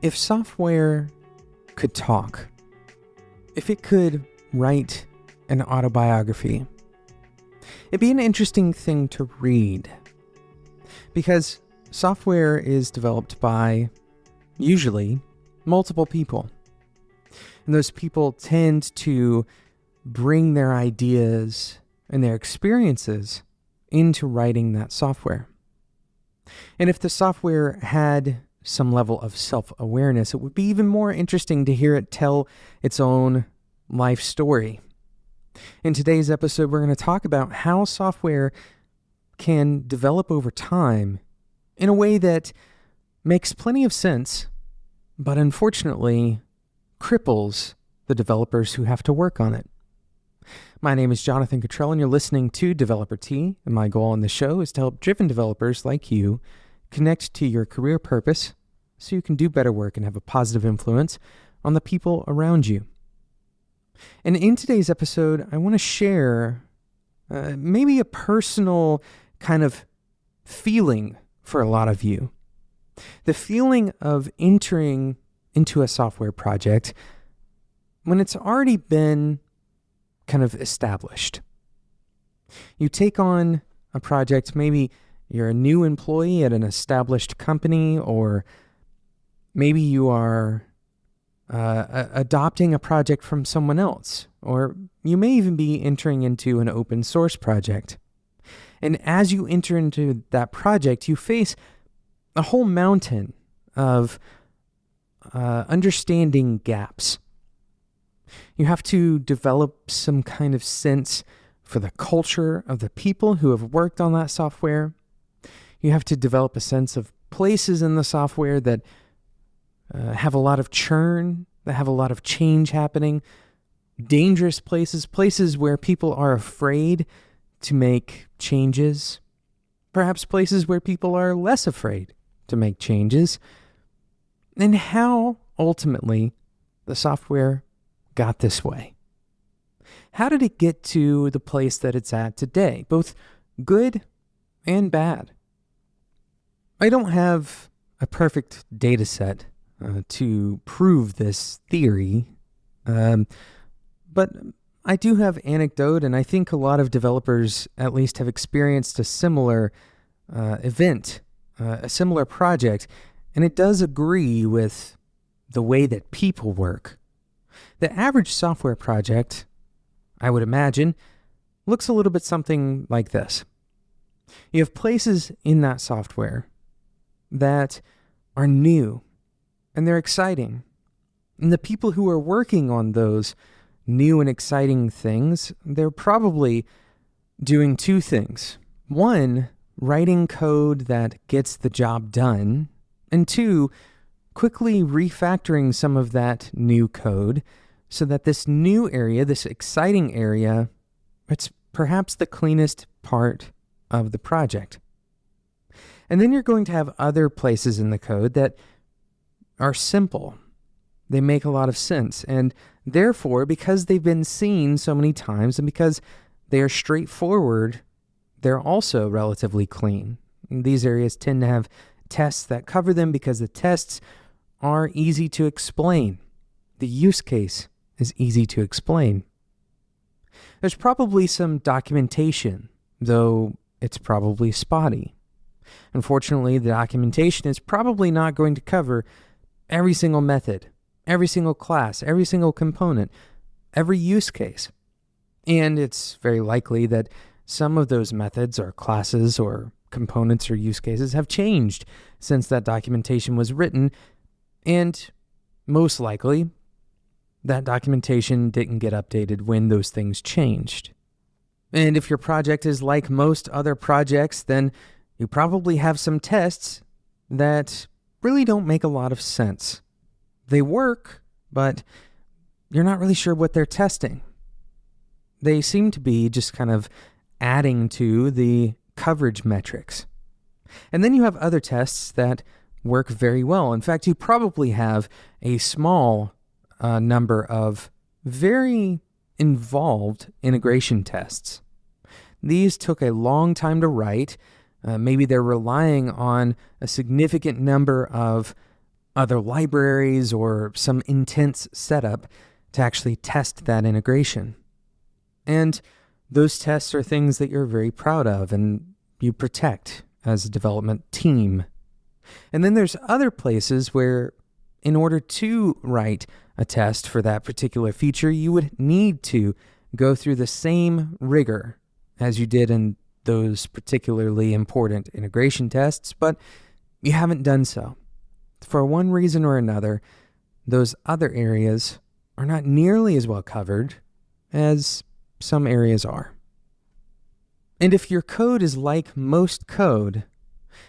If software could talk, if it could write an autobiography, it'd be an interesting thing to read. Because software is developed by, usually, multiple people. And those people tend to bring their ideas and their experiences into writing that software. And if the software had some level of self-awareness, it would be even more interesting to hear it tell its own life story. In today's episode, we're going to talk about how software can develop over time in a way that makes plenty of sense, but unfortunately cripples the developers who have to work on it. My name is Jonathan Cottrell, and you're listening to Developer Tea, and my goal on the show is to help driven developers like you connect to your career purpose so you can do better work and have a positive influence on the people around you. And in today's episode, I want to share maybe a personal kind of feeling for a lot of you. The feeling of entering into a software project when it's already been kind of established. You take on a project, maybe you're a new employee at an established company, or maybe you are adopting a project from someone else, or you may even be entering into an open source project. And as you enter into that project, you face a whole mountain of understanding gaps. You have to develop some kind of sense for the culture of the people who have worked on that software. You have to develop a sense of places in the software that have a lot of churn, that have a lot of change happening, dangerous places, places where people are afraid to make changes, perhaps places where people are less afraid to make changes, and how ultimately the software got this way. How did it get to the place that it's at today, both good and bad? I don't have a perfect data set to prove this theory, but I do have anecdote, and I think a lot of developers at least have experienced a similar event, a similar project, and it does agree with the way that people work. The average software project, I would imagine, looks a little bit something like this. You have places in that software that are new and they're exciting. And the people who are working on those new and exciting things, they're probably doing two things. One, writing code that gets the job done. And two, quickly refactoring some of that new code so that this new area, this exciting area, it's perhaps the cleanest part of the project. And then you're going to have other places in the code that are simple. They make a lot of sense. And therefore, because they've been seen so many times and because they are straightforward, they're also relatively clean. And these areas tend to have tests that cover them because the tests are easy to explain. The use case is easy to explain. There's probably some documentation, though it's probably spotty. Unfortunately, the documentation is probably not going to cover every single method, every single class, every single component, every use case. And it's very likely that some of those methods or classes or components or use cases have changed since that documentation was written, and most likely that documentation didn't get updated when those things changed. And if your project is like most other projects, then you probably have some tests that really don't make a lot of sense. They work, but you're not really sure what they're testing. They seem to be just kind of adding to the coverage metrics. And then you have other tests that work very well. In fact, you probably have a small number of very involved integration tests. These took a long time to write. Maybe they're relying on a significant number of other libraries or some intense setup to actually test that integration. And those tests are things that you're very proud of and you protect as a development team. And then there's other places where, in order to write a test for that particular feature, you would need to go through the same rigor as you did in those particularly important integration tests, but you haven't done so. For one reason or another, those other areas are not nearly as well covered as some areas are. And if your code is like most code,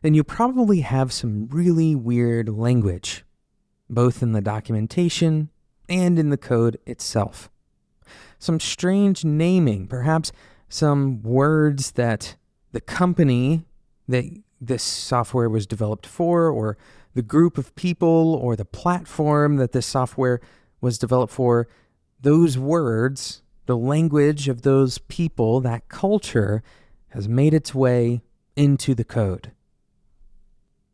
then you probably have some really weird language, both in the documentation and in the code itself. Some strange naming, perhaps some words that the company that this software was developed for, or the group of people, or the platform that this software was developed for, those words, the language of those people, that culture, has made its way into the code.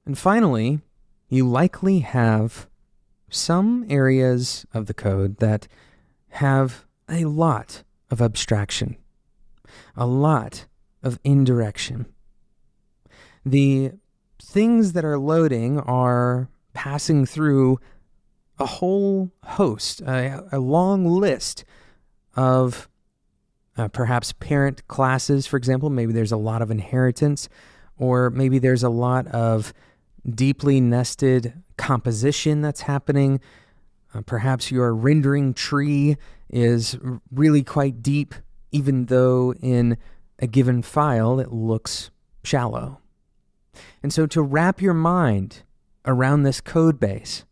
And finally, you likely have some areas of the code that have a lot of abstraction, a lot of indirection. The things that are loading are passing through a whole host, a long list of perhaps parent classes, for example. Maybe there's a lot of inheritance, or maybe there's a lot of deeply nested composition that's happening. Perhaps your rendering tree is really quite deep, even though in a given file it looks shallow. And so to wrap your mind around this code base,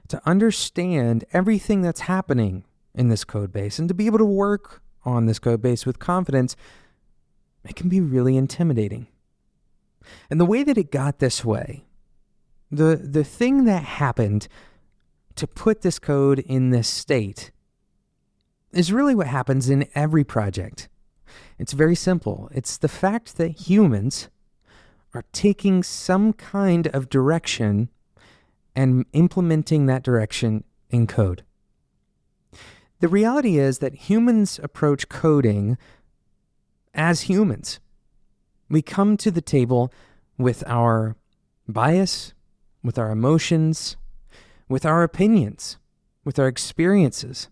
to understand everything that's happening in this code base, and to be able to work on this code base with confidence, it can be really intimidating. And the way that it got this way, the thing that happened to put this code in this state, is really what happens in every project. It's very simple. It's the fact that humans are taking some kind of direction and implementing that direction in code. The reality is that humans approach coding as humans. We come to the table with our bias, with our emotions, with our opinions, with our experiences.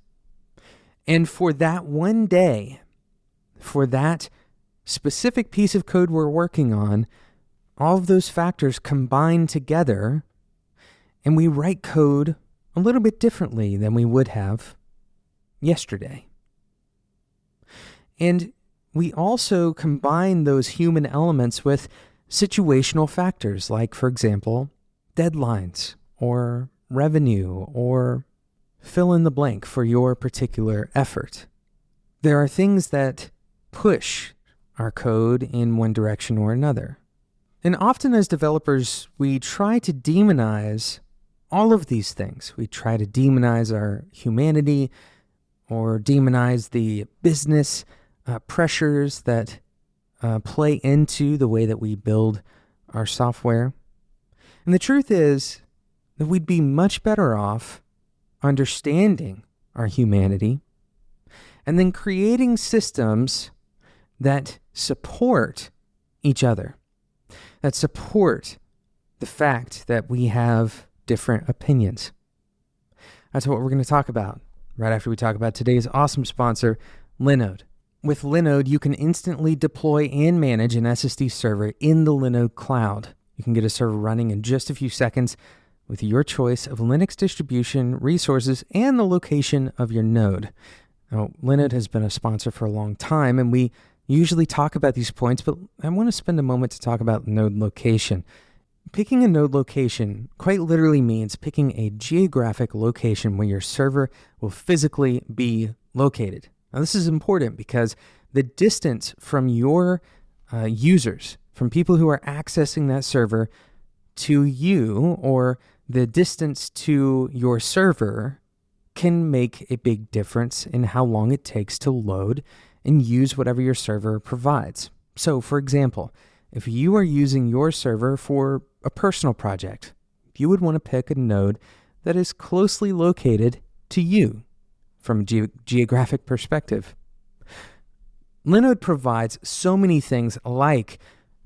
And for that one day, for that specific piece of code we're working on, all of those factors combine together, and we write code a little bit differently than we would have yesterday. And we also combine those human elements with situational factors, like, for example, deadlines or revenue or fill in the blank for your particular effort. There are things that push our code in one direction or another. And often as developers, we try to demonize all of these things. We try to demonize our humanity or demonize the business pressures that play into the way that we build our software. And the truth is that we'd be much better off understanding our humanity and then creating systems that support each other, that support the fact that we have different opinions. That's what we're going to talk about right after we talk about today's awesome sponsor, Linode. With Linode, you can instantly deploy and manage an SSD server in the Linode cloud. You can get a server running in just a few seconds with your choice of Linux distribution, resources, and the location of your node. Now, Linode has been a sponsor for a long time, and we usually talk about these points, but I want to spend a moment to talk about node location. Picking a node location quite literally means picking a geographic location where your server will physically be located. Now, this is important because the distance from your users, from people who are accessing that server to you, or the distance to your server, can make a big difference in how long it takes to load and use whatever your server provides. So, for example, if you are using your server for a personal project, you would want to pick a node that is closely located to you from a geographic perspective. Linode provides so many things like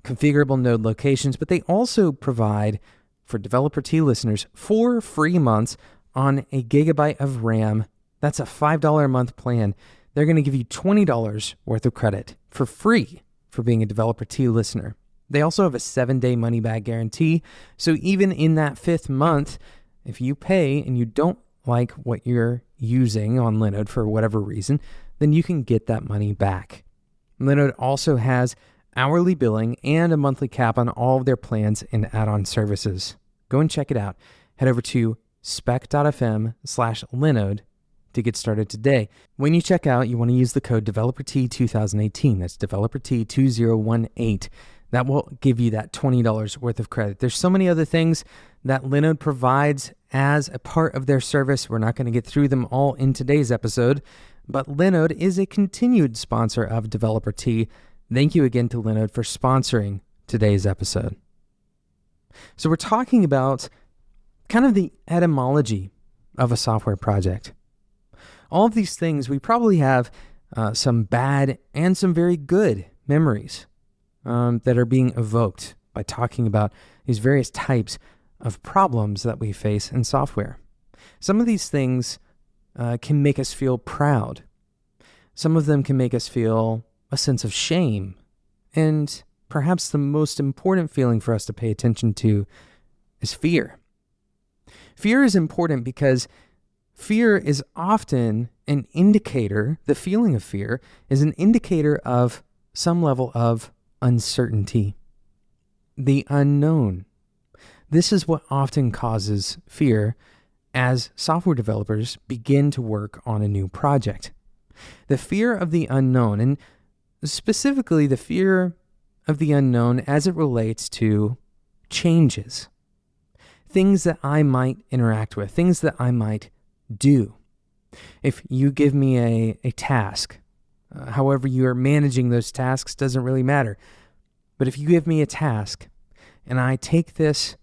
configurable node locations, but they also provide, for Developer Tea listeners, 4 free months on a gigabyte of RAM. That's a $5 a month plan. They're going to give you $20 worth of credit for free for being a Developer Tea listener. They also have a 7-day money-back guarantee. So even in that 5th month, if you pay and you don't like what you're using on Linode for whatever reason, then you can get that money back. Linode also has hourly billing and a monthly cap on all of their plans and add-on services. Go and check it out. Head over to spec.fm/Linode to get started today. When you check out, you want to use the code DeveloperT2018. That's DeveloperT2018. That will give you that $20 worth of credit. There's so many other things that Linode provides as a part of their service. We're not going to get through them all in today's episode, but Linode is a continued sponsor of Developer Tea. Thank you again to Linode for sponsoring today's episode. So we're talking about kind of the etymology of a software project. All of these things, we probably have some bad and some very good memories that are being evoked by talking about these various types of problems that we face in software. Some of these things can make us feel proud. Some of them can make us feel a sense of shame. And perhaps the most important feeling for us to pay attention to is fear. Fear is important because fear is often an indicator, the feeling of fear is an indicator of some level of uncertainty, the unknown. This is what often causes fear as software developers begin to work on a new project. The fear of the unknown, and specifically the fear of the unknown as it relates to changes, things that I might interact with, things that I might do. If you give me a task, however you are managing those tasks doesn't really matter. But if you give me a task and I take this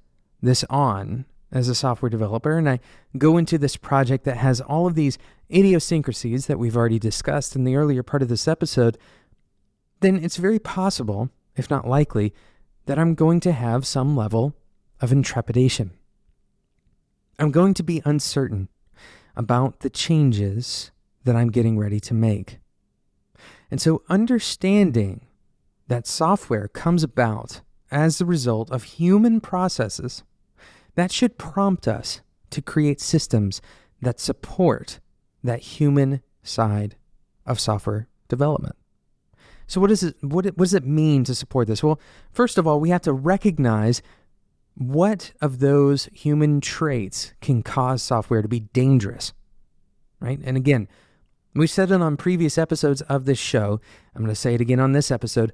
on as a software developer and I go into this project that has all of these idiosyncrasies that we've already discussed in the earlier part of this episode, then it's very possible, if not likely, that I'm going to have some level of intrepidation. I'm going to be uncertain about the changes that I'm getting ready to make. And so understanding that software comes about as the result of human processes, that should prompt us to create systems that support that human side of software development. So what does it mean to support this? Well, first of all, we have to recognize what of those human traits can cause software to be dangerous, right? And again, we've said it on previous episodes of this show. I'm going to say it again on this episode.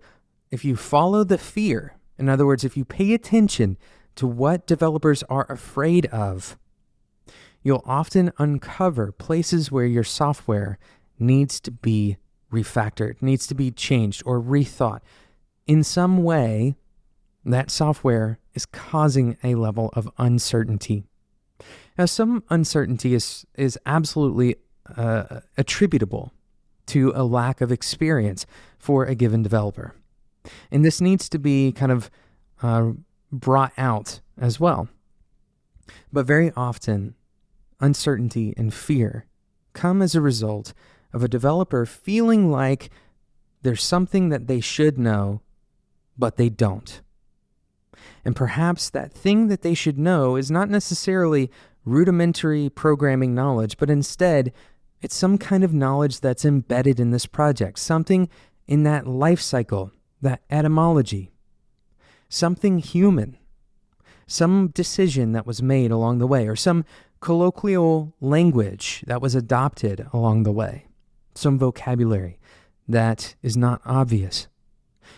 If you follow the fear, in other words, if you pay attention to what developers are afraid of, you'll often uncover places where your software needs to be refactored, needs to be changed or rethought. In some way, that software is causing a level of uncertainty. Now, some uncertainty is absolutely attributable to a lack of experience for a given developer. And this needs to be kind of brought out as well. But very often, uncertainty and fear come as a result of a developer feeling like there's something that they should know, but they don't. And perhaps that thing that they should know is not necessarily rudimentary programming knowledge, but instead it's some kind of knowledge that's embedded in this project, something in that life cycle, that etymology, something human, some decision that was made along the way, or some colloquial language that was adopted along the way, some vocabulary that is not obvious.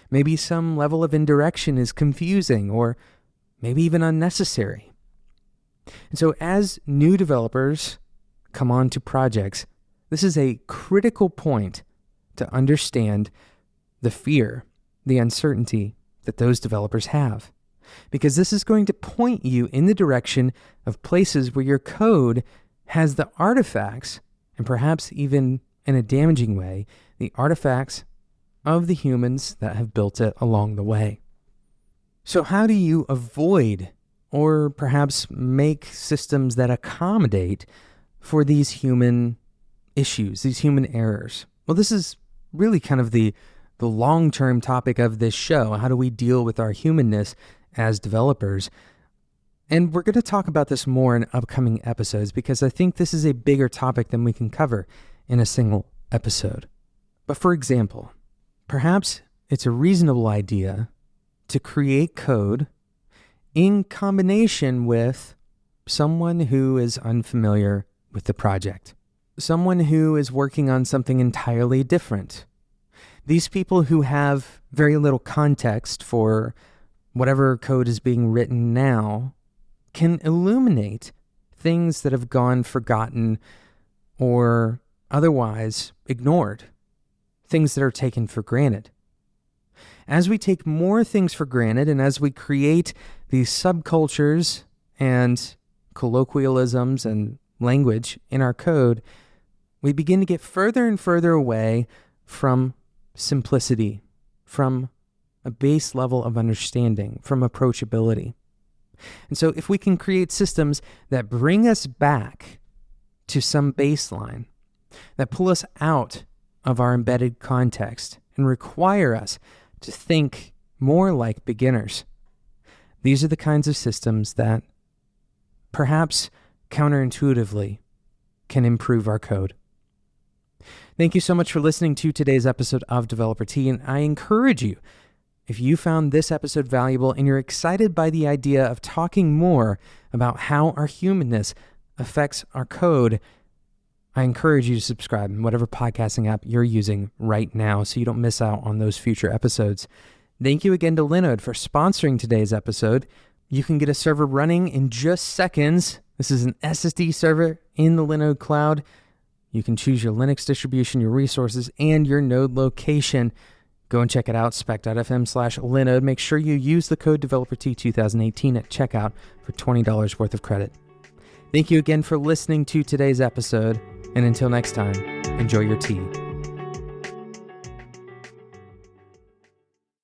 Maybe some level of indirection is confusing or maybe even unnecessary. And so as new developers come on to projects, this is a critical point to understand the fear, the uncertainty that those developers have, because this is going to point you in the direction of places where your code has the artifacts, and perhaps even in a damaging way, the artifacts of the humans that have built it along the way. So how do you avoid or perhaps make systems that accommodate for these human issues, these human errors? Well, this is really kind of the long-term topic of this show. How do we deal with our humanness as developers? And we're going to talk about this more in upcoming episodes because I think this is a bigger topic than we can cover in a single episode. But for example, perhaps it's a reasonable idea to create code in combination with someone who is unfamiliar with the project, someone who is working on something entirely different. These people who have very little context for whatever code is being written now can illuminate things that have gone forgotten or otherwise ignored, things that are taken for granted. As we take more things for granted and as we create these subcultures and colloquialisms and language in our code, we begin to get further and further away from simplicity, from a base level of understanding, from approachability. And so if we can create systems that bring us back to some baseline, that pull us out of our embedded context and require us to think more like beginners, these are the kinds of systems that perhaps counterintuitively can improve our code. Thank you so much for listening to today's episode of Developer Tea, and I encourage you, if you found this episode valuable and you're excited by the idea of talking more about how our humanness affects our code, I encourage you to subscribe in whatever podcasting app you're using right now so you don't miss out on those future episodes. Thank you again to Linode for sponsoring today's episode. You can get a server running in just seconds. This is an SSD server in the Linode cloud. You can choose your Linux distribution, your resources, and your node location. Go and check it out, spec.fm/Linode. Make sure you use the code DeveloperT2018 at checkout for $20 worth of credit. Thank you again for listening to today's episode, and until next time, enjoy your tea.